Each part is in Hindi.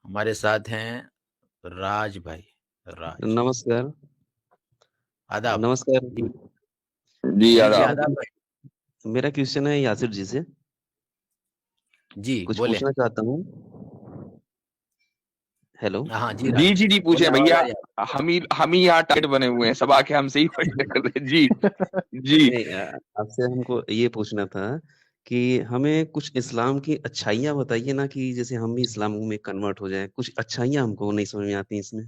हमारे साथ हैं राज भाई। राज, नमस्कार। आदाब। नमस्कार। जी, जी जी आदाब। आदाब भाई। मेरा क्वेश्चन है यासिर जी से, जी कुछ बोले। पूछना चाहता हूँ। हेलो। हाँ जी जी राज, जी जी बोले, पूछे आवाज भैया। आ रही है हम ही यहाँ टारगेट बने हुए हैं, सब आके हमसे ही क्वेश्चन कर रहे हैं। जी जी। नहीं, आपसे हमको ये पूछना था कि हमें कुछ इस्लाम की अच्छाइयाँ बताइए ना, कि जैसे हम भी इस्लाम में कन्वर्ट हो जाए। कुछ अच्छाइयाँ हमको नहीं समझ में आती इसमें।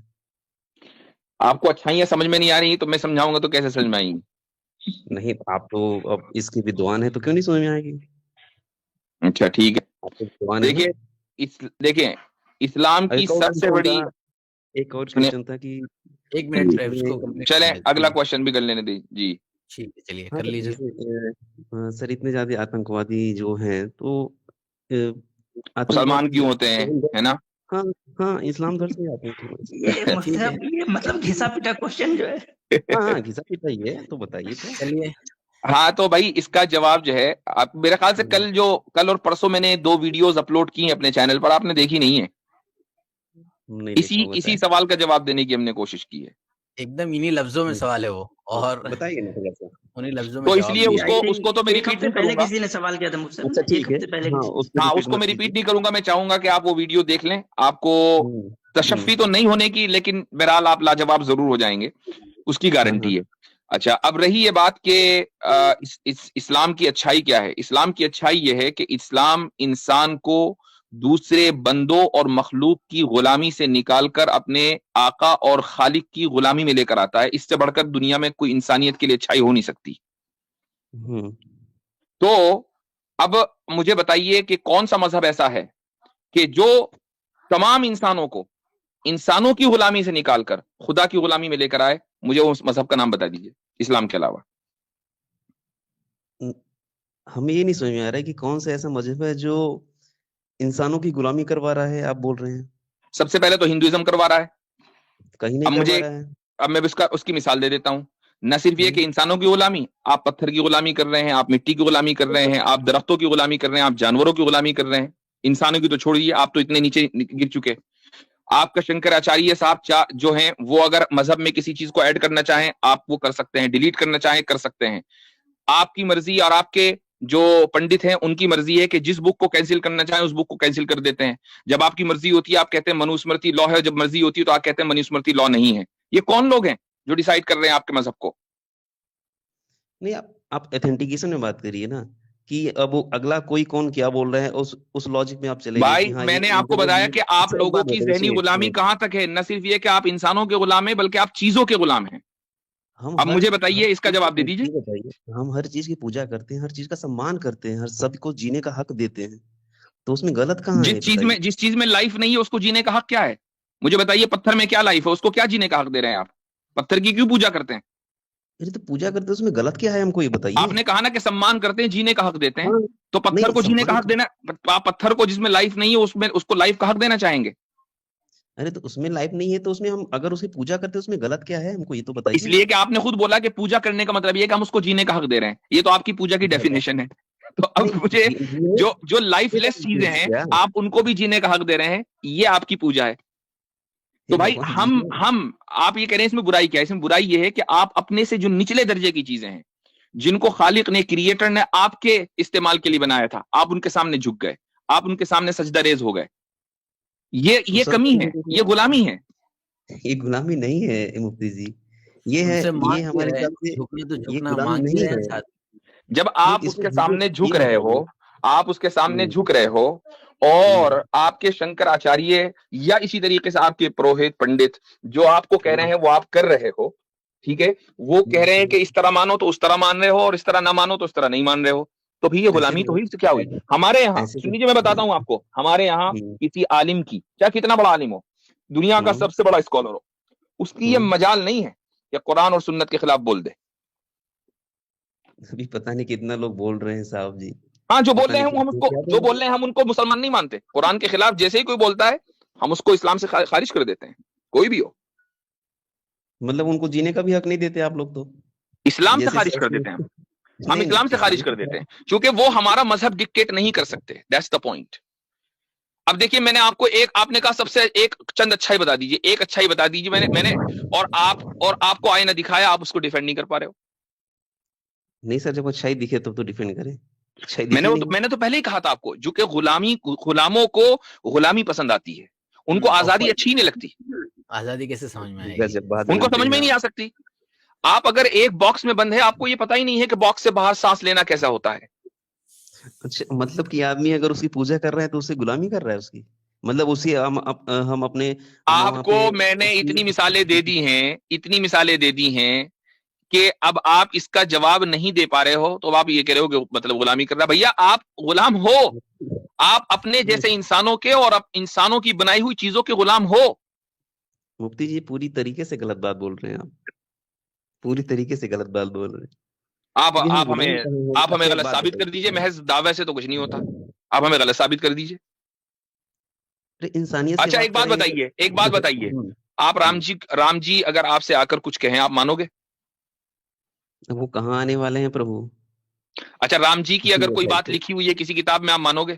आपको अच्छाइयाँ समझ में नहीं आ रही तो मैं समझाऊंगा तो कैसे समझ में आएंगी? नहीं, आप तो अब इसकी विद्वान है, तो क्यों नहीं समझ में आएगी? अच्छा ठीक है। आप तो विद्वान है ना। देखिए, देखिए, इस्लाम की एक और सबसे क्वेश्चन बड़ी। था एक और सुनिए, क्वेश्चन था कि आप। एक मिनट इसको इसमें। कंप्लीट चले करने अगला दीजिए। क्वेश्चन भी कर लेने दी जी। ठीक है, चलिए हाँ, कर तो लीजिए। जैसे सर, इतने ज्यादा आतंकवादी जो हैं, तो मुसलमान आतंकवादी क्यों होते हैं, है ना? हाँ। हाँ, इस्लाम धर्म से आते हैं थोड़ा। ठीक है, ये मतलब घिसा पिटा क्वेश्चन जो है। हाँ हाँ, घिसा पिटा ही है, तो बताइए तो। चलिए। हाँ तो भाई इसका जवाब जो है, आप मेरे ख्याल से कल और परसों मैंने 2 वीडियोस अपलोड की हैं अपने चैनल पर, आपने देखी नहीं है। नहीं देखा इसी होगा इसी शायद। सवाल का जवाब देने की हमने कोशिश की है। एकदम इन्हीं लफ्जों में सवाल है वो, और बताइए ना थोड़ा सा। उन्हीं लफ्जों में तो जवाब इसलिए भी आई है। थिंक उसको तो मैं एक रिपीट हफ्ते नहीं पहले करूंगा। किसी ने सवाल किया था मुझसे अच्छा, ना, एक ठीक है। हफ्ते पहले हाँ, किसी उसको हाँ, रिपीट उसको मत मैं कीजिए। रिपीट नहीं करूंगा, मैं चाहूंगा कि आप वो वीडियो देख लें। आपको हम्म। तशफ़ी तो नहीं होने की, लेकिन बहरहाल आप लाजवाब जरूर हो जाएंगे, उसकी हाँ हाँ। गारंटी है। अच्छा, अब रही ये बात कि इस्लाम की अच्छाई क्या है। इस्लाम की अच्छाई ये है कि इस्लाम इंसान को दूसरे बंदों और मखलूक की गुलामी से निकालकर अपने आका और खालिक की गुलामी में लेकर आता है। इससे बढ़कर दुनिया में कोई इंसानियत के लिए अच्छाई हो नहीं सकती। हम्म। तो अब मुझे बताइए कि कौन सा मजहब ऐसा है कि जो तमाम इंसानों को इंसानों की गुलामी से निकालकर खुदा की गुलामी में लेकर आए। मुझे उस मजहब का नाम बता दीजिए इस्लाम के अलावा। न- हमें ये नहीं समझ में आ रहा है कि कौन सा ऐसा मजहब है जो इंसानों की गुलामी करवा रहा है, आप बोल रहे हैं। सबसे पहले तो हिंदुइज्म करवा रहा है। कहीं नहीं अब करवा मुझे रहा है। अब मैं उसकी मिसाल दे देता हूं। न सिर्फ ये कि हम्म। इंसानों की गुलामी, आप पत्थर की गुलामी कर रहे हैं, आप मिट्टी की गुलामी कर रहे हैं, आप दरख्तों की गुलामी कर रहे हैं, आप जानवरों की गुलामी कर रहे हैं। इंसानों की तो छोड़िए, आप तो इतने नीचे गिर चुके। आपका शंकराचार्य साहब जो हैं, वो अगर मजहब में किसी चीज को ऐड करना चाहें, आप वो कर सकते हैं, डिलीट करना चाहें कर सकते हैं। आपकी मर्जी, और आपके जो पंडित हैं उनकी मर्जी है कि जिस बुक को कैंसिल करना चाहें उस बुक को कैंसिल कर देते हैं। जब आपकी मर्जी होती है आप कहते हैं मनुस्मृति लॉ है, जब मर्जी होती है तो आप कहते हैं मनुस्मृति लॉ नहीं है। ये कौन लोग हैं जो डिसाइड कर रहे हैं आपके मजहब को? नहीं, आप एथेंटिकेशन में बात करिए ना, कि अब वो अगला कोई कौन क्या बोल रहा है, उस लॉजिक में आप चलेंगे भाई कि हाँ, ये मैंने आपको इनके लोग बताया ये। कि आप अच्छा, एक लोगों बात की बताइए, जहनी सुनिए गुलामी सुनिए। कहां तक है। न सिर्फ ये कि आप इंसानों के गुलाम हैं, बल्कि आप चीजों के गुलाम हैं। हम अब मुझे बताइए, इसका चीज जवाब दे की, दीजिए। ये बताइए, हम हर चीज की पूजा करते हैं, हर चीज का सम्मान करते हैं, हर सबको जीने का हक देते हैं, तो उसमें गलत कहाँ है, बताइए। जिस चीज में लाइफ नहीं है उसको जीने का हक क्या है? मुझे बताइए, पत्थर में क्या लाइफ है, उसको क्या जीने का हक दे रहे हैं आप? पत्थर की क्यों पूजा करते हैं? अरे, तो पूजा करते हैं, उसमें गलत क्या है, हमको ये बताइए। आपने कहा ना कि सम्मान करते हैं, जीने का हक देते हैं। हाँ। तो पत्थर नहीं, को जीने का सम्मान हक देना, आप पत्थर को जिसमें लाइफ नहीं है उसमें उसको लाइफ का हक देना चाहेंगे? अरे, तो उसमें लाइफ नहीं है, तो उसमें हम अगर उसे पूजा करते हैं, उसमें गलत क्या है, हमको ये तो तो बताइए। इसलिए कि आपने खुद बोला कि पूजा करने का मतलब ये है कि हम उसको जीने का हक दे रहे हैं। ये तो आपकी पूजा की भगवान। डेफिनेशन है। तो अब नहीं, मुझे जीने जो जो जीने का लाइफलेस हक चीजें देना हैं, क्या? आप उनको भी जीने का हक दे रहे हैं, ये आपकी पूजा है। तो हे भाई भगवान, हम जीने। हम आप ये कह रहे हैं इसमें बुराई क्या है? इसमें बुराई ये है कि आप अपने से जो निचले दर्जे की चीजें हैं, जिनको खालिक ने, क्रिएटर ने आपके इस्तेमाल के लिए बनाया था, आप उनके सामने झुक गए, आप उनके सामने सजदरेज हो गए। तो ये सर, कमी है, ये गुलामी है। ये गुलामी नहीं है मुफ्ती जी। ये है, उनसे ये मांग ही हमारे रहे हैं, हिसाब से झुकना तो ये झुकना गुलामी मांग ही नहीं रहे हैं है। साथ। जब नहीं, आप इसमें उसके सामने ये झुक रहे बताइए। हो, आप उसके सामने हम्म। झुक रहे हो, हम्म। और आपके शंकराचार्य या इसी तरीके से आपके पुरोहित पंडित जो आपको कह रहे हम्म। हैं वो आप कर रहे हो, ठीक है, वो कह रहे हैं हम्म। कि इस तरह मानो तो उस तरह मान रहे हो, और इस तरह ना मानो तो उस तरह नहीं मान रहे हो। तो भी ये ऐसे गुलामी तो तो हुई, इससे क्या हुई? हमारे यहाँ ऐसे तो सुन लीजिए, मैं बताता हूं आपको, हमारे यहाँ हम्म। किसी आलिम की, चाहे कितना बड़ा आलिम हो, दुनिया का हम्म। सबसे बड़ा स्कॉलर हो, उसकी ये हम्म। मजाल नहीं है कि कुरान और सुन्नत के खिलाफ बोल दे। अभी पता नहीं कितना लोग बोल रहे हैं साहब जी। हाँ, जो बोल पता रहे नहीं हैं हम उसको, क्या जो बोल बोल रहे रहे हैं हम उनको मुसलमान नहीं मानते। कुरान के खिलाफ जैसे ही कोई बोलता है, हम उसको इस्लाम से खारिज कर देते हैं, कोई भी हो। हैं। मतलब उनको जीने का भी हक नहीं देते आप लोग तो। इस्लाम से जैसे खारिज सर कर देते हैं हम नहीं नहीं, इस्लाम से खारिज इस्लाम कर से देते खराब। हैं, क्योंकि वो हमारा मजहब डिक्टेट नहीं कर सकते। That's the point. अब देखिए, मैंने आपको एक, आपने कहा सबसे एक चंद अच्छाई बता दीजिए, एक अच्छाई बता दीजिए, मैंने और आपको आईना दिखाया, आप उसको डिफेंड नहीं कर पा रहे हो। नहीं सर, जब अच्छाई दिखे तब तो डिफेंड करें, अच्छाई दिखी नहीं। मैंने तो पहले ही कहा था आपको, जो कि गुलामों को गुलामी पसंद आती है, उनको आजादी अच्छी ही नहीं लगती, आजादी कैसे समझ में आएगी? गजब बात उनको बोलते समझ में हैं ही नहीं आ सकती। आप अगर एक बॉक्स में बंद है, आपको ये पता ही नहीं है कि बॉक्स से बाहर सांस लेना कैसा होता है। अच्छा, मतलब कि आदमी अगर उसकी पूजा कर रहा है तो उससे गुलामी कर रहा है उसकी, मतलब उसी हम अपने वहां आपको पे मैंने उसकी इतनी मिसालें दे दी हैं, इतनी मिसालें दे दी हैं कि अब आप इसका जवाब नहीं दे पा रहे हो, तो आप ये कह रहे हो कि मतलब गुलामी कर रहा है। भैया, आप गुलाम हो, आप अपने जैसे इंसानों के और इंसानों की बनाई हुई चीजों के गुलाम हो। मुफ्ती जी पूरी तरीके से गलत बात बोल रहे हैं आप, पूरी तरीके से गलत बात बोल रहे हैं। आप क्योंकि हम आप गुलाम हमें कहाँ हैं? आप हमें अच्छा एक गलत बात साबित कर दीजिए, बताइए, महज दावे से तो कुछ नहीं होता, आप हमें गलत साबित कर दीजिए। अरे इंसानियत से अच्छा, बात एक बात करेंगे बताइए, एक बात बताइए, हम्म, आप राम जी अगर आपसे आकर कुछ कहें, आप मानोगे? अब वो कहाँ आने वाले हैं प्रभु? अच्छा, राम जी की इसी अगर कोई वेबसाइट बात पे, लिखी हुई है किसी किताब में, आप मानोगे?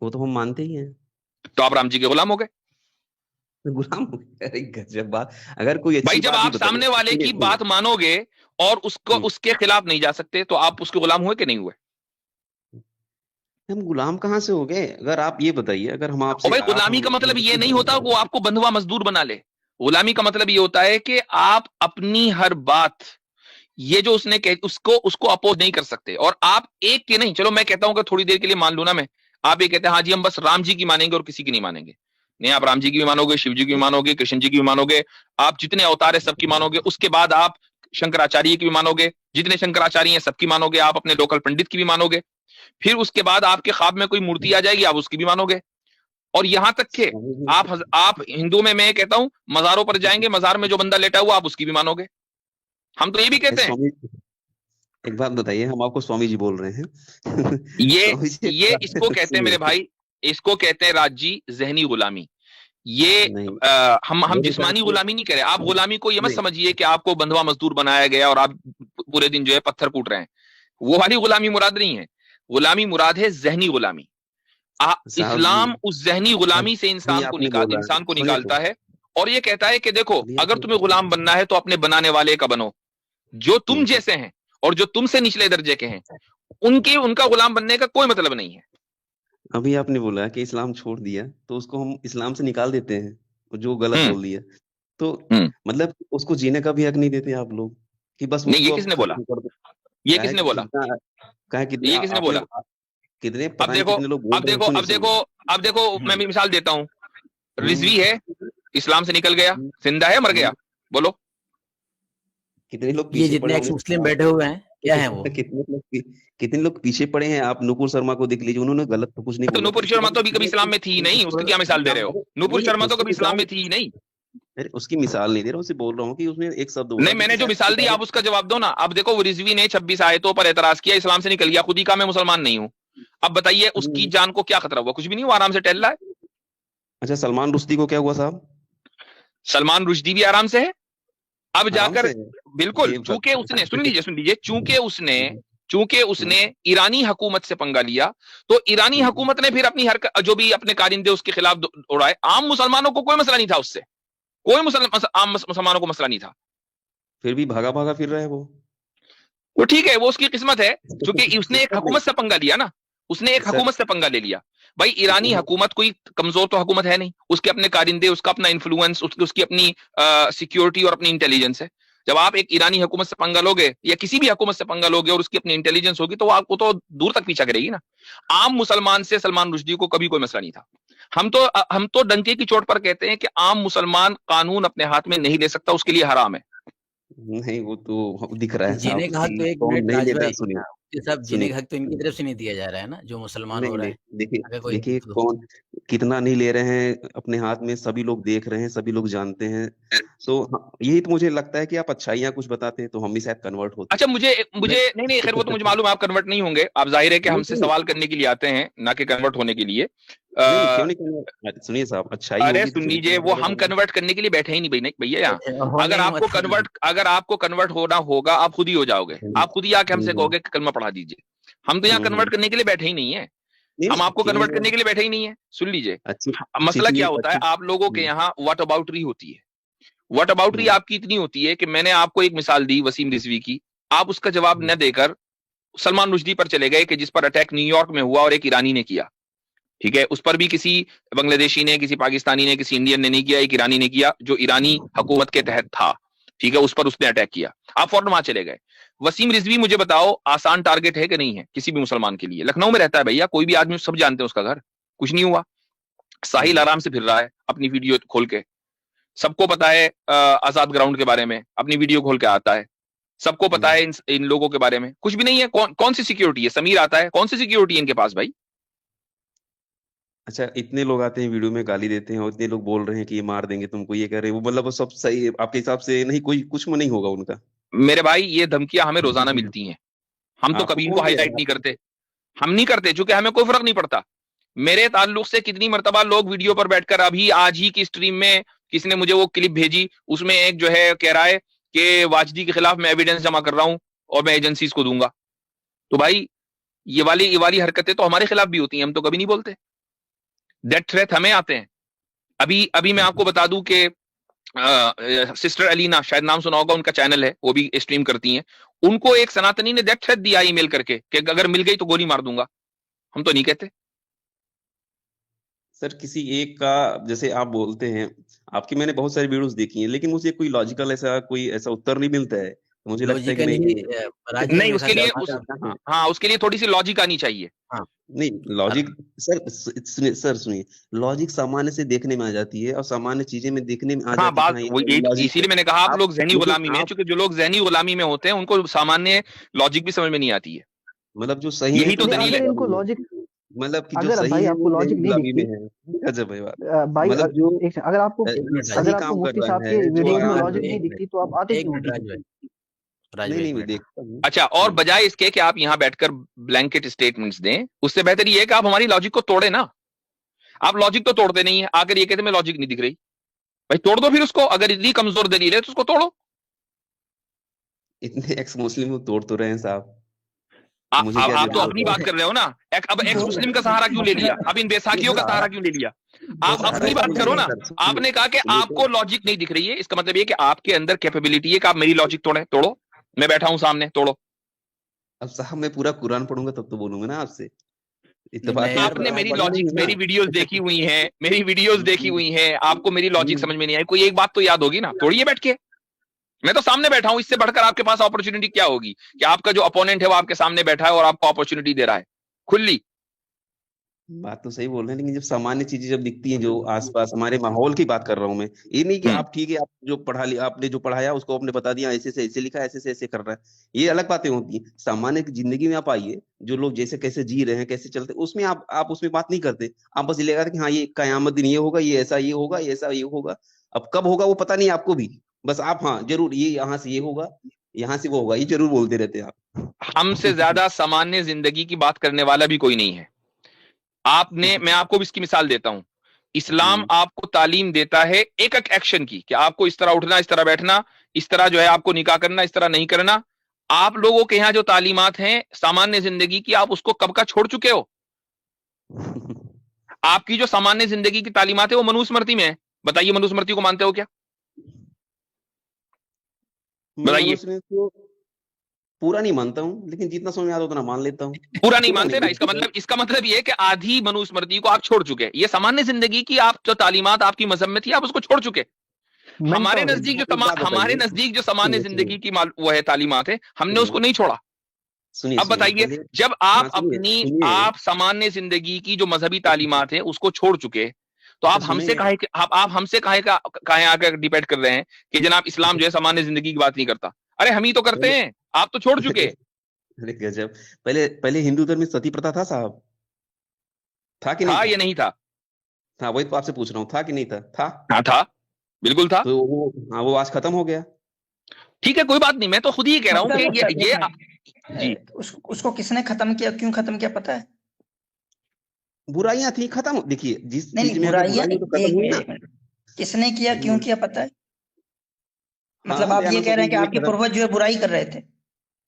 वो तो हम मानते ही हैं। तो आप राम जी के गुलाम हो गए। गुलाम हो गए? अरे गजब बात, अगर कोई भाई, अच्छी जब बात भी आप बताइए, सामने वाले सुनिए की सुनिए, बात मानोगे और उसको हम्म, उसके खिलाफ नहीं जा सकते, तो आप उसके गुलाम हुए कि नहीं हुए? हम गुलाम कहाँ से हो गए? अगर आप ये बताइए, अगर हम और आपसे भाई, आप गुलामी हम का मतलब ये नहीं होता वो आपको बंधुआ मजदूर बना ले। गुलामी का मतलब ये होता है कि आप अपनी हर बात, ये जो उसने कह, उसको उसको अपोज नहीं कर सकते, और आप एक के नहीं, चलो मैं कहता हूं कि थोड़ी देर के लिए मान लू ना मैं, आप ये कहते हैं हाँ जी हम बस राम जी की मानेंगे और किसी की नहीं मानेंगे। नहीं, आप राम जी की भी मानोगे, शिव जी की भी मानोगे, कृष्ण जी की भी मानोगे, आप जितने अवतार है सबकी मानोगे, उसके बाद आप शंकराचार्य की भी मानोगे, जितने शंकराचार्य हैं सबकी मानोगे, आप अपने लोकल पंडित की भी मानोगे, फिर उसके बाद आपके ख्वाब में कोई मूर्ति आ जाएगी, आप उसकी भी मानोगे, और यहां तक के आप हिंदू में, मैं कहता हूं, मजारों पर जाएंगे, मजार में जो बंदा लेटा हुआ आप उसकी भी मानोगे। हम तो ये भी कहते हैं। स्वामी, एक बात बताइए, हम आपको स्वामी जी बोल रहे हैं ये स्वामी जी एक ये इसको बात कहते हैं मेरे सुनिए, भाई, इसको कहते हैं राज जी जहनी गुलामी। ये नहीं हम मेरे ख्याल जिस्मानी से गुलामी नहीं कह रहे। आप गुलामी को ये मत नहीं, समझिए कि आपको बंधुआ मजदूर बनाया गया और आप पूरे दिन जो है पत्थर कूट रहे हैं, वो वाली गुलामी मुराद नहीं है। गुलामी मुराद है जहनी गुलामी। साहब जी, इस्लाम उस जहनी गुलामी से अभी आपने बोला, इंसान को सुनिए तो, निकालता है, और ये कहता है कि देखो, अभी अगर आपने तुम्हें गुलाम बनना है तो अपने बनाने वाले का बनो, जो तुम ठीक है, जैसे हैं और जो तुमसे निचले दर्जे के हैं, उनका गुलाम बनने का कोई मतलब नहीं है। अभी आपने बोला कि इस्लाम छोड़ दिया तो उसको हम इस्लाम से निकाल देते हैं, जो गलत हम्म। बोल दिया तो, हम्म। मतलब उसको जीने का भी हक नहीं देते आप लोग, कि बस नहीं, ये उसको अब किसने बोला? खत्म कर दो। ये क्या है किसने कि बोला? कितना, क्या है कितने ये किसने आपने बोला? कितने अब पता नहीं देखो, कितने लोग बोल अब रहे हैं, देखो, सुनिए अब देखो, सुनिए, अब देखो, मैं भी मिसाल देता हूं। हम्म, रिजवी है, इस्लाम से निकल गया, जिंदा है मर गया? हम्म, बोलो। कितने लोग ये पीछे पड़े जितने एक्स होंगे मुस्लिम बैठे हुए हैं, क्या है वो? कितने लोग पीछे पड़े हैं? आप नुपुर शर्मा को देख लीजिए, उन्होंने गलत तो कुछ नहीं तो बोला था, नूपुर उसके शर्मा बाद तो अभी कभी इस्लाम में थी ही नहीं, उसकी क्या मिसाल दे रहे हो? नूपुर नहीं नहीं शर्मा तो उसकी कभी इस्लाम मिसाल, में थी ही नहीं। अरे उसकी मिसाल नहीं दे रहा, उससे बोल रहा हूँ कि उसने एक शब्द बोला नहीं, जो कि मैंने जो शायद मिसाल दी आप उसका जवाब दो ना। अब देखो, वो रिजवी ने 26 आयतों पर एतराज किया, इस्लाम से निकल गया, खुद ही कहा मैं मुसलमान नहीं हूं। अब बताइए, उसकी हम्म, जान को क्या खतरा हुआ? कुछ भी नहीं हुआ, आराम से टहल रहा है। अच्छा सलमान रुश्दी को क्या हुआ साहब? सलमान रुश्दी भी आराम से है। अब आराम जाकर, से? बिल्कुल, ये चूंकि उसने, सुन लीजिए, हम्म, चूंकि हम्म, उसने ईरानी हुकूमत से पंगा लिया, तो ईरानी हम्म। हुकूमत ने फिर अपनी हरकत, जो भी अपने कारिंदे उसके खिलाफ उड़ाए, आम मुसलमानों को कोई मसला नहीं था उससे, कोई आम मुसलमानों को मसला नहीं था। फिर भी भागा भागा फिर रहा है वो वो ठीक है, वो उसकी किस्मत है, क्योंकि उसने एक नहीं हुकूमत से पंगा लिया ना, उसने एक सर, हुकूमत से पंगा ले लिया। भाई, ईरानी वो हुकूमत कोई कमजोर तो हुकूमत है नहीं, उसके अपने कारिंदे, उसका अपना इन्फ्लुएंस, उसकी अपनी सिक्योरिटी और अपनी इंटेलिजेंस है। जब आप एक ईरानी हुकूमत से पंगा लोगे या किसी भी हुकूमत से पंगा लोगे और उसकी अपनी इंटेलिजेंस होगी, तो आपको तो दूर तक पीछा करेगी ना। आम मुसलमान से सलमान रुश्दी को कभी कोई मसला नहीं था। हम तो डंके की चोट पर कहते हैं कि आम मुसलमान कानून अपने हाथ में नहीं ले सकता, उसके लिए हराम है। नहीं, वो तो दिख रहा है जीने साहब का हक कि तो एक कौन मिनट नहीं राज ले रहा है। भाई, सुनिए ये सब जीने सुनिए, का हक तो इनकी तरफ से नहीं दिया जा रहा है ना, जो मुसलमान नहीं हो रहा नहीं, है। देखिए अगर कोई देखिए हिंदू, कौन कितना नहीं ले रहे हैं अपने हाथ में, सभी लोग देख रहे हैं, सभी लोग जानते हैं। तो यही तो मुझे लगता है कि आप अच्छाइयाँ कुछ बताते तो हम भी शायद कन्वर्ट होते। अच्छा, मुझे मुझे मैं नहीं नहीं, खैर वो तो मुझे मालूम है, आप कन्वर्ट नहीं होंगे, आप जाहिर है कि नहीं हमसे क्यों, सवाल करने के लिए आते हैं, ना कि कन्वर्ट होने के लिए। नहीं आ, क्यों नहीं कन्वर्ट, सुनिए साहब, अच्छाई अरे होगी तो सुन फिर लीजिए, वो हम कन्वर्ट करने के लिए बैठे ही नहीं भाई, नहीं भैया यहाँ। होने ही मत दीजिए। अगर आपको कन्वर्ट होना होगा, आप खुद ही हो जाओगे, आप खुद ही आके हमसे कहोगे कि कलमा पढ़ा दीजिए। हम तो यहाँ कन्वर्ट करने के लिए बैठे ही नहीं है। हम आपको ठीक कन्वर्ट है, करने के लिए बैठे ही नहीं है। सुन लीजिए, अच्छी मसला अच्छी क्या चीज होता है, अच्छी आप लोगों के हम्म, यहाँ व्हाट अबाउटरी होती है। व्हाट अबाउटरी हम्म, आपकी इतनी होती है कि मैंने आपको एक मिसाल दी वसीम रिजवी की, आप उसका जवाब हम्म, न देकर सलमान रुश्दी पर चले गए कि जिस पर अटैक न्यूयॉर्क में हुआ और एक ईरानी ने किया। ठीक है, उस पर भी किसी बांग्लादेशी ने, किसी पाकिस्तानी ने, किसी इंडियन ने नहीं किया, एक ईरानी ने किया जो ईरानी हुकूमत के तहत था। ठीक है, उस पर उसने अटैक किया, आप फौरन वहां चले गए। वसीम रिजवी मुझे बताओ आसान टारगेट है कि नहीं है किसी भी मुसलमान के लिए? लखनऊ में रहता है भैया, कोई भी आदमी, सब जानते हैं उसका घर, कुछ नहीं हुआ। साहिल हम्म, आराम से फिर रहा है अपनी वीडियो खोल के, सबको पता है आजाद ग्राउंड के बारे में अपनी वीडियो खोल के आता है, सबको पता हम्म। है इन लोगों के बारे में। कुछ भी नहीं है। कौन सी सिक्योरिटी है? समीर आता है, कौन सी सिक्योरिटी है इनके पास भाई? अच्छा, इतने लोग आते हैं वीडियो में गाली देते हैं और इतने लोग बोल रहे हैं कि ये मार देंगे तुमको, ये कह रहे हैं वो, मतलब वो सब सही है आपके हिसाब से? नहीं, कोई कुछ में नहीं होगा उनका? मेरे भाई ये धमकियां हमें रोजाना मिलती हैं, हम तो आपको कभी इनको कौन दे हाईलाइट रहा नहीं है? करते। हम नहीं करते क्योंकि हमें कोई फर्क नहीं पड़ता। मेरे ताल्लुक से कितनी मर्तबा लोग वीडियो पर बैठकर, अभी आज ही की स्ट्रीम में किसी ने मुझे वो क्लिप भेजी, उसमें एक जो है कह रहा है कि वाजदी के खिलाफ मैं एविडेंस जमा कर रहा हूं और मैं एजेंसीज को दूंगा। तो भाई ये वाली हरकतें तो हमारे खिलाफ भी होती हैं, हम तो कभी नहीं बोलते। डेथ थ्रेट हमें आते हैं। अभी अभी मैं आपको बता दूं कि सिस्टर अलीना, शायद नाम सुना होगा, उनका चैनल है, वो भी स्ट्रीम करती हैं। उनको एक सनातनी ने डेथ थ्रेट दिया ईमेल करके कि अगर मिल गई तो गोली मार दूंगा। हम तो नहीं कहते। सर किसी एक का, जैसे आप बोलते हैं, आपकी मैंने बहुत सारी वीडियोस देखी हैं, लेकिन मुझे कोई लॉजिकल ऐसा कोई ऐसा उत्तर नहीं मिलता है, तो मुझे लगता है कि लॉजिकली नहीं। राज भाई नहीं, मेरे उसके ख्याल से लिए बात उस आप हाँ, हाँ, उसके लिए थोड़ी सी लॉजिक आनी चाहिए। हाँ नहीं लॉजिक, अर- सर सुनिए सर, सुनिए, लॉजिक सामान्य से देखने में आ जाती है और सामान्य चीजें में देखने में आ हाँ, जाती है कि बात हाँ वो ये यही तो, लॉजिक है। इसीलिए मैंने कहा आप आप लोग जहनी लेकिन गुलामी में हैं, आप क्योंकि जो लोग जहनी गुलामी में होते हैं उनको सामान्य लॉजिक भी समझ में नहीं आती है। मतलब जो सही है यही तो तो वो नहीं, दलील अगर है। इनको गुलामी लॉजिक, में, मतलब कि जो अगर सही भाई है आपको वो जहनी लॉजिक नहीं गुलामी में दिखती, है। गजब है बात। भाई मतलब जो एक सेकंड, अगर आपको एक मिनट राज सही अगर भाई, आपको काम कर मुफ्ती साहब रहा के है, जो वीडियोस में आराम लॉजिक से, नहीं एक दिखती तो आप आते एक क्यों मिनट राज वीडियो? भाई, राज नहीं भाई एक नहीं मैं मिनट। हाँ, देखता हूँ। अच्छा, और बजाय इसके कि आप यहाँ बैठकर ब्लैंकेट स्टेटमेंट्स दें, उससे बेहतर ये है कि आप हमारी लॉजिक को तोड़े ना। आप लॉजिक तो तोड़ते नहीं है, आकर ये कहते मैं लॉजिक नहीं दिख रही। भाई तोड़ दो फिर उसको, अगर इतनी कमजोर दलील है तो उसको तोड़ो। इतने एक्स मुस्लिम को तोड़ तो रहे हैं साहब, तो मुझे क्या आप तो जरूरत अपनी है? बात कर रहे हो ना। अब एक्स मुस्लिम का सहारा क्यों ले लिया? अब इन बैसाखियों का सहारा क्यों ले लिया? आप सहारा अपनी बात इसलिए करो नहीं ना। सर, सुनिए आपने कहा कि सुनिए तो। आपको लॉजिक नहीं दिख रही है, इसका मतलब ये कि आपके अंदर कैपेबिलिटी है कि आप मेरी लॉजिक तोड़े। तोड़ो, मैं बैठा हूं सामने, तोड़ो। अब साहब मैं पूरा कुरान पढ़ूंगा तब तो बोलूंगा ना आपसे, नहीं मैं इत्तेफाक यार आपने राज मेरी भाई, लॉजिक, मेरी वीडियोस देखी हुई हैं, मेरी वीडियोस देखी हम्म, हुई हैं, आपको मेरी लॉजिक हम्म, समझ में नहीं आई, कोई एक बात तो याद होगी ना। तोड़िए बैठ के। मैं तो सामने बैठा हूं, इससे बढ़कर आपके पास अपॉर्चुनिटी क्या होगी कि आपका जो अपोनेंट है वो आपके सामने बैठा है और आपको अपॉर्चुनिटी दे रहा है खुली। बात तो सही बोल रहे हैं, लेकिन जब सामान्य चीजें जब दिखती हैं जो आसपास हमारे माहौल की बात कर रहा हूँ मैं, ये नहीं कि हम्म आप ठीक है, आप जो पढ़ा लिया, आपने जो पढ़ाया उसको आपने बता दिया, ऐसे से ऐसे लिखा, ऐसे से ऐसे कर रहा है, ये अलग बातें होती हैं। सामान्य जिंदगी में आप आइए, जो लोग जैसे कैसे जी रहे हैं, कैसे चलते हैं, उसमें आप उसमें बात नहीं करते। आप बस ये लगाते कि हाँ ये कयामत दिन ये होगा, ये ऐसा ये होगा, ये ऐसा ये होगा। अब कब होगा वो पता नहीं आपको भी, बस आप हाँ जरूर ये यहाँ से ये होगा, यहाँ से वो होगा, ये जरूर बोलते रहते हैं आप। हमसे ज्यादा सामान्य जिंदगी की बात करने वाला भी कोई नहीं है। आपने, मैं आपको भी इसकी मिसाल देता हूं। इस्लाम आपको तालीम देता है एक एक एक्शन की कि आपको इस तरह उठना, इस तरह बैठना, इस तरह जो है आपको निकाह करना, इस तरह नहीं करना। आप लोगों के यहाँ जो तालीमात हैं सामान्य जिंदगी की, आप उसको कब का छोड़ चुके हो? आपकी जो सामान्य जिंदगी की तालीमात है वो मनुस्मृति में है। बताइए, मनुस्मृति को मानते हो क्या? मैं बताइए। मनुष्य को पूरा नहीं मानता हूँ, लेकिन जितना समझ में आता है उतना मान लेता हूँ। पूरा नहीं पूरा मानते ना, नहीं। इसका मतलब ये है कि आधी मनुस्मृति को आप छोड़ चुके। ये सामान्य जिंदगी की आप जो तालीमात आपकी मजहब में थी, आप उसको छोड़ चुके। हमारे मेंटोर नजदीक जो एक बात हमारे बताइए, नजदीक जो सामान्य सुनिए सुनिए जिंदगी की वो है तालीमात है, हमने उसको सुनिए नहीं छोड़ा। सुनिए अब सुनिए बताइए, पहले। जब हाँ आप सुनिए अपनी सुनिए, आप सामान्य जिंदगी की जो मजहबी तालीमात है उसको छोड़ चुके, तो अच्छा आप हमसे सुनिए। काहे आप हमसे काहे आकर डिबेट कर रहे हैं कि जनाब इस्लाम जो है सामान्य जिंदगी की बात नहीं करता? अरे हम ही तो करते पहले हैं, आप तो छोड़ चुके। अरे गजब, पहले पहले हिंदू धर्म में सती प्रथा था साहब, था कि नहीं था था? या नहीं था? था, वही तो आपसे पूछ रहा हूँ, था कि नहीं था? था। हाँ था, बिल्कुल था। तो वो, हाँ वो आज खत्म हो गया। ठीक है, कोई बात नहीं, मैं तो खुद ही कह रहा हूं मुफ्ती कि साहब, एक ये मिनट। जी। उसको किसने खत्म किया, क्यों खत्म किया पता है? बुराइयां थी, खत्म, देखिए जिस नहीं चीज नहीं, में अगर बुराइयां बुराई हो तो नहीं, खत्म एक हुई मिनट ना। एक मिनट, किसने किया क्यों किया पता है? मतलब हाँ आप ये दयानंद कह रहे हैं कि सरस्वती जी ने आपके खत्म। पूर्वज जो है बुराई कर रहे थे?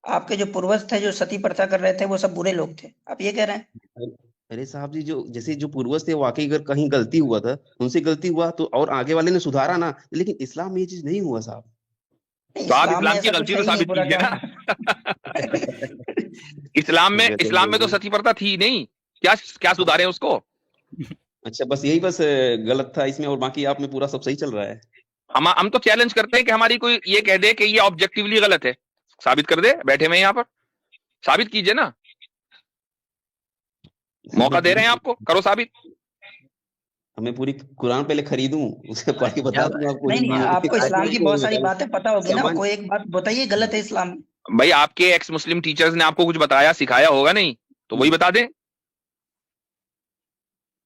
आपके जो पूर्वज थे जो सती प्रथा कर रहे थे वो सब बुरे लोग थे, आप ये कह रहे हैं? अरे साहब जी, जो जैसे जो पूर्वज थे वाकई अगर कहीं गलती हुआ था, उनसे गलती हुआ तो और आगे वाले ने सुधारा ना, लेकिन इस्लाम में ये चीज नहीं हुआ साहब। नहीं, तो आप इस्लाम में इस्लाम की ऐसा कुछ गलती है तो ही नहीं साबित बुरा कीजिए ना। काम। इस्लाम में तो सतीप्रथा थी ही नहीं, क्या क्या सुधारे उसको? अच्छा, बस यही बस गलत था इसमें, और बाकी आप में पूरा सब सही चल रहा है। हम तो चैलेंज करते हैं कि हमारी कोई ये कह दे कि ये ऑब्जेक्टिवली गलत है, साबित कर दे, बैठे हुए यहाँ पर साबित कीजिए ना, मौका दे रहे हैं आपको, करो साबित। हमें पूरी कुरान पहले खरीदूं, उसे पढ़ के बता दूं आपको नहीं हिंदी में। आपको आज इस्लाम की मैं बहुत सारी बताऊं बातें पता होगी ना, सामान। कोई एक बात बताइए गलत है इस्लाम में। भाई आपके एक्स मुस्लिम टीचर्स ने आपको कुछ बताया सिखाया होगा नहीं, तो वही बता दें। अब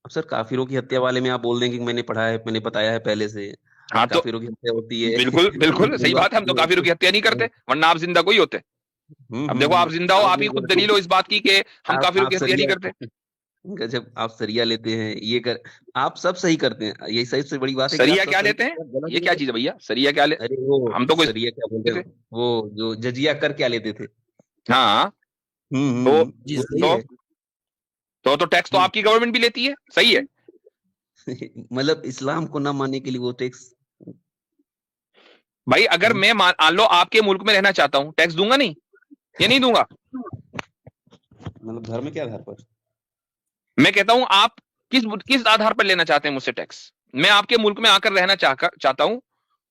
सर काफिरों की हत्या वाले में आप बोल दें कि मैंने पढ़ा है, मैंने बताया है पहले से, हाँ तो काफिरों की हत्या होती है। बिल्कुल बिल्कुल सही बात है, हम तो काफिरों की हत्या नहीं करते, वरना आप जिंदा कोई होते। अब देखो आप जिंदा हो, आप ही खुद दलील हो इस बात की कि हम काफिरों की हत्या नहीं करते। जब आप सरिया लेते हैं, ये कर, आप सब सही करते हैं, यही सबसे बड़ी बात है कि सरिया आप सब क्या सही लेते करते हैं, हैं, गलत ये नहीं क्या करते। चीज है भैया, सरिया क्या ले, अरे वो हम तो कोई सरिया क्या बोलते हैं, वो जो जजिया कर क्या लेते थे। हाँ तो जी सही तो है। तो टैक्स तो आपकी गवर्नमेंट भी लेती है, सही है। मतलब इस्लाम को ना मानने के लिए वो टैक्स। भाई अगर मैं मान लो आपके मुल्क में रहना चाहता हूँ, टैक्स दूंगा नहीं, ये नहीं दूंगा। मतलब घर में क्या आधार पर? मैं कहता हूं आप किस आधार पर लेना चाहते हैं मुझसे टैक्स? मैं आपके मुल्क में आकर रहना चाहता हूं,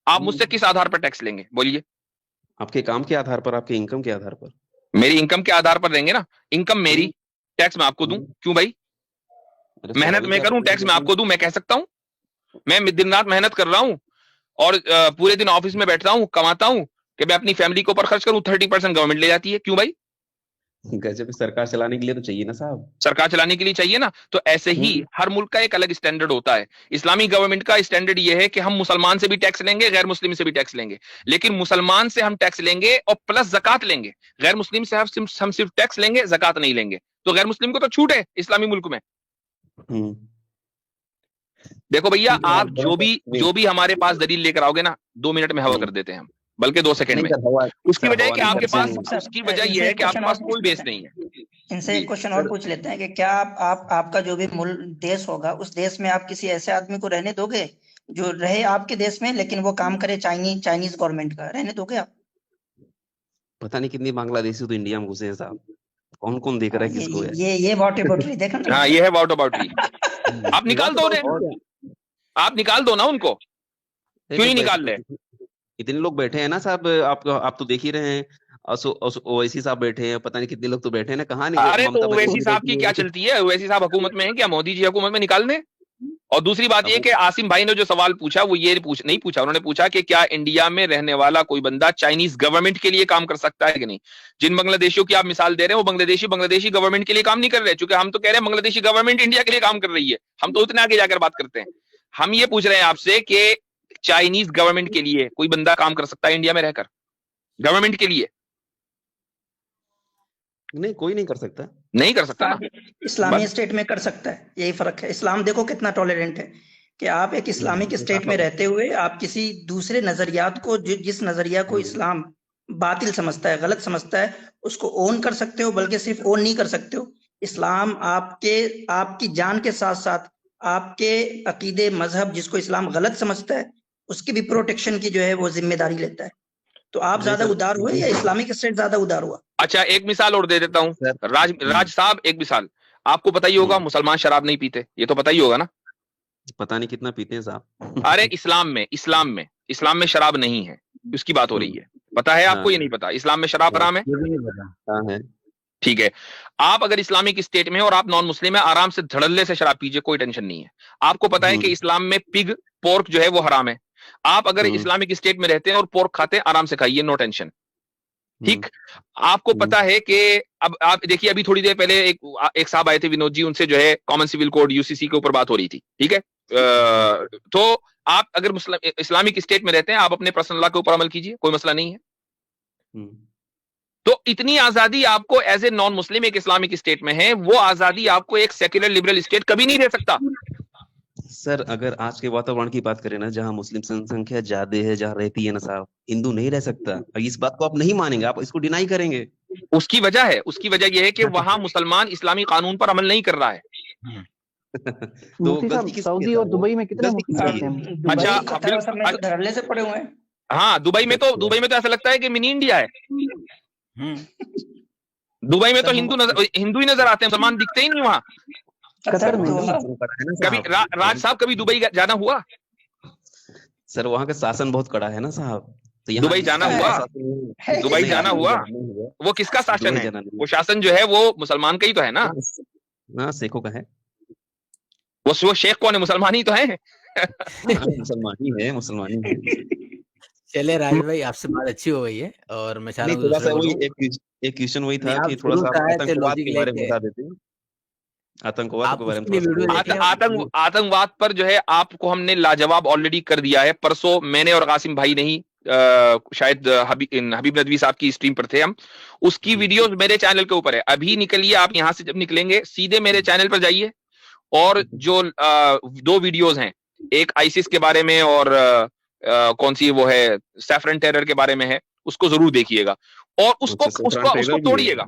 आप मुझसे किस आधार पर टैक्स लेंगे बोलिए? आपके काम के आधार पर, आपके इनकम के आधार पर। मेरी इनकम के आधार पर लेंगे ना, इनकम मेरी, टैक्स मैं आपको दूं, क्यों भाई? अरे सर, मेहनत अभी मैं क्या करूं, टैक्स मैं आपको दूं, मैं कह सकता हूं? मैं दिन रात मेहनत कर रहा हूं और पूरे दिन ऑफिस में बैठता हूं, कमाता हूं कि मैं अपनी फैमिली के ऊपर खर्च करूं, 30% गवर्नमेंट ले जाती है, क्यों भाई? गजब, सरकार चलाने के लिए तो चाहिए ना साहब। सरकार चलाने के लिए चाहिए ना, तो ऐसे ही हर मुल्क का एक अलग स्टैंडर्ड होता है। इस्लामी गवर्नमेंट का स्टैंडर्ड ये है कि हम मुसलमान से भी टैक्स लेंगे, गैर मुस्लिम से भी टैक्स लेंगे, लेकिन मुसलमान से हम टैक्स लेंगे और प्लस जकात लेंगे, गैर मुस्लिम से हम सिर्फ टैक्स लेंगे, जकात नहीं लेंगे। तो गैर मुस्लिम को तो छूट है इस्लामी मुल्क में। देखो भैया, आप जो भी हमारे पास दलील लेकर आओगे ना, 2 मिनट में हवा कर देते हैं हम, बल्कि 2 सेकंड में। उसकी वजह है कि आपके पास, उसकी वजह यह है कि आपके पास कोई बेस नहीं है। इनसे एक क्वेश्चन और पूछ लेते हैं कि क्या आपका जो भी देश होगा, उस देश में आप किसी ऐसे आदमी को रहने दोगे जो रहे आपके देश में लेकिन वो काम करे चाइनीज गवर्नमेंट का, रहने दोगे आप? पता नहीं कितनी बांग्लादेशी तो इंडिया में घुसे हैं साहब, कौन कौन देख रहा है किसको है। ये वाटर देखा ना। हाँ, ये है वाटर बॉटली। आप निकाल दो उन्हें, आप निकाल दो ना उनको, क्यों नहीं निकाल रहे? इतने लोग बैठे हैं ना साहब, आप तो देख ही रहे हैं, ओवैसी साहब बैठे हैं, पता नहीं कितने लोग तो बैठे हैं ना, कहाँ नहीं? अरे तो ओवैसी साहब की क्या चलती है? ओवैसी साहब हुकूमत में है क्या? मोदी जी हुकूमत में निकाल दें। और दूसरी बात ये कि आसिम भाई ने जो सवाल पूछा वो ये नहीं पूछा, उन्होंने पूछा कि क्या इंडिया में रहने वाला कोई बंदा चाइनीज गवर्नमेंट के लिए काम कर सकता है कि नहीं। जिन बांग्लादेशियों की आप मिसाल दे रहे हैं वो बांग्लादेशी गवर्नमेंट के लिए काम नहीं कर रहे, क्योंकि हम तो कह रहे हैं बांग्लादेशी गवर्नमेंट इंडिया के लिए काम कर रही है, हम तो उतने आगे जाकर बात करते हैं। हम ये पूछ रहे हैं आपसे कि चाइनीज गवर्नमेंट के लिए कोई बंदा काम कर सकता है इंडिया में रहकर, गवर्नमेंट के लिए? नहीं, कोई नहीं कर सकता, नहीं कर सकता ना। इस्लामी स्टेट में कर सकता है, यही फर्क है। इस्लाम देखो कितना टॉलरेंट है कि आप एक इस्लामिक स्टेट में रहते हुए आप किसी दूसरे नजरियात को, जिस नजरिया को इस्लाम बातिल समझता है, गलत समझता है, उसको ओन कर सकते हो, बल्कि सिर्फ ओन नहीं कर सकते हो, इस्लाम आपकी जान के साथ साथ आपके अकीदे मजहब जिसको इस्लाम गलत समझता है उसकी भी प्रोटेक्शन की जो है वो जिम्मेदारी लेता है। तो आप ज्यादा उदार हुए या इस्लामिक स्टेट ज्यादा उदार हुआ? अच्छा, एक मिसाल और दे देता हूँ राज साहब, एक मिसाल आपको पता ही होगा, मुसलमान शराब नहीं पीते, ये तो पता ही होगा ना? पता नहीं कितना पीते हैं साहब। अरे इस्लाम में शराब नहीं है, उसकी बात हो रही है, पता है आपको? ये नहीं पता इस्लाम में शराब हराम है? ठीक है, आप अगर इस्लामिक स्टेट में और आप नॉन मुस्लिम है, आराम से धड़ल्ले से शराब पीजिए, कोई टेंशन नहीं है। आपको पता है कि इस्लाम में पिग, पोर्क जो है वो हराम है। आप अगर इस्लामिक स्टेट में रहते हैं और पोर्क खाते हैं, आराम से खाइए, नो टेंशन। ठीक, आपको पता है कि अब आप देखिए, अभी थोड़ी देर पहले एक साहब आए थे, विनोद जी, उनसे जो है कॉमन सिविल कोड यूसीसी के ऊपर बात हो रही थी। ठीक है, तो आप अगर इस्लामिक स्टेट में रहते हैं, आप अपने पर्सनल लॉ के ऊपर अमल कीजिए, कोई मसला नहीं है। तो इतनी आजादी आपको एज ए नॉन मुस्लिम एक इस्लामिक स्टेट में है, वो आजादी आपको एक सेक्युलर लिबरल स्टेट कभी नहीं दे सकता। सर अगर आज के वातावरण की बात करें ना, जहां मुस्लिम जनसंख्या ज्यादा है, जहां रहती है ना साहब, हिंदू नहीं रह सकता। इस बात को आप नहीं मानेंगे, आप इसको डिनाई करेंगे। उसकी वजह यह है कि वहां मुसलमान इस्लामी कानून पर अमल नहीं कर रहा है। हम्म। तो मुफ्ती साहब गलती किसकी सऊदी है और सर? दुबई में कितने गलती मुफ्ती किसकी जाते है? हैं? दुबई अच्छा, कतर और सब में तो धड़ल्ले से पड़े हुए हैं। हाँ, दुबई में तो ऐसा लगता है कि मिनी इंडिया है। दुबई में तो हिंदू ही नजर आते हैं, मुसलमान दिखते ही नहीं वहां। कतर में शासन कड़ा है ना कभी साहब। राज साहब कभी दुबई जाना हुआ? सर वहाँ का शासन बहुत कड़ा है ना साहब। तो यहाँ दुबई जाना जिस हुआ? शासन नहीं है। है, दुबई इसका जाना नहीं, हुआ? नहीं हुआ। वो किसका शासन दुबई है? जाना नहीं वो शासन जो है वो मुसलमान का ही तो है ना। हाँ, शेखों का है। वो शेख कौन है? मुसलमान ही तो है। हाँ, मुसलमान ही है, मुसलमान ही है। चले राज भाई, आपसे बात अच्छी हो गई है और मैं चाह रहा नहीं, हूँ थोड़ा दूसरे सा को वही लूं। एक क्वेश्चन वही नहीं, था आप कि थोड़ा शुरू सा से आए थे आतंकवाद लॉजिक के बारे में लेके। बता देते हैं। आतंकवाद आप के बारे में उसके लिए थोड़ा सा वीडियो बोल देखें। देते हैं। आतंकवाद पर जो है आपको हमने लाजवाब ऑलरेडी कर दिया है। परसों मैंने और कासिम भाई नहीं, शायद हबीब नदवी साहब की स्ट्रीम पर थे हम, उसकी जी। वीडियोस मेरे चैनल के ऊपर है। अभी निकलिए, आप यहां से जब निकलेंगे सीधे मेरे चैनल पर जाइए और जो 2 वीडियोस हैं, एक आईसिस के बारे में और कौन सी वो है सैफरन टेरर के बारे में है, उसको जरूर देखिएगा और उसको अच्छा, सैफरन उसको टेरर उसको भी है। तोड़िएगा,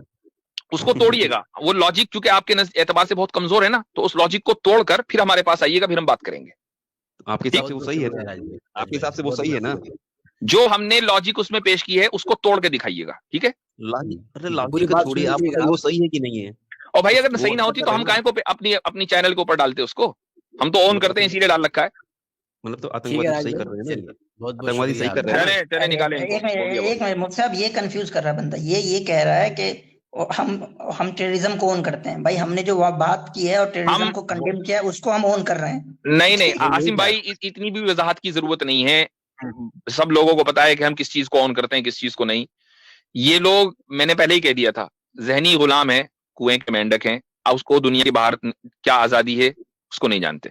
उसको तोड़िएगा। वो लॉजिक चूंकि आपके एतबार से बहुत कमजोर है ना, तो उस लॉजिक को तोड़कर फिर हमारे पास आइएगा, फिर हम बात करेंगे। आपके हिसाब से वो बहुत सही है शुक्रिया ना? राज भाई। आपके हिसाब से वो सही है ना? जो हमने लॉजिक उसमें पेश की है उसको तोड़ के दिखाइएगा, ठीक है? लॉजिक, अरे पूरी लॉजिक का बात छोड़िए, आप सुनिएगा। बताइए वो सही है कि नहीं है? और भाई अगर वो सही ना होती पता तो करें हम ना। काहे को अपनी चैनल के ऊपर डालते उसको? हम तो ऑन करते हैं, इसीलिए डाल रखा है। मतलब तो ठीक है आतंकवादी राज सही भाई, कर रहे हैं ना? चलिए बहुत बहुत आतंकवादी शुक्रिया सही कर रहे हैं ना? चले निकालें एक इनको, हो गया मिनट मुफ्ती साहब, ये कंफ्यूज कर रहा है बंदा। ये कह रहा है कि हम टेररिज्म को ऑन करते हैं। भाई हमने जो बात की है और टेररिज्म हम को कंडेम किया है, उसको हम ऑन कर रहे हैं। नहीं आसिम भाई, इतनी भी वजाहत की जरूरत नहीं है। सब लोगों को पता है कि हम किस चीज को ऑन करते हैं, किस चीज को नहीं। ये लोग, मैंने पहले ही कह दिया था, जहनी गुलाम है, कुएं के मेंढक हैं। उसको दुनिया के बाहर क्या आजादी है उसको नहीं जानते।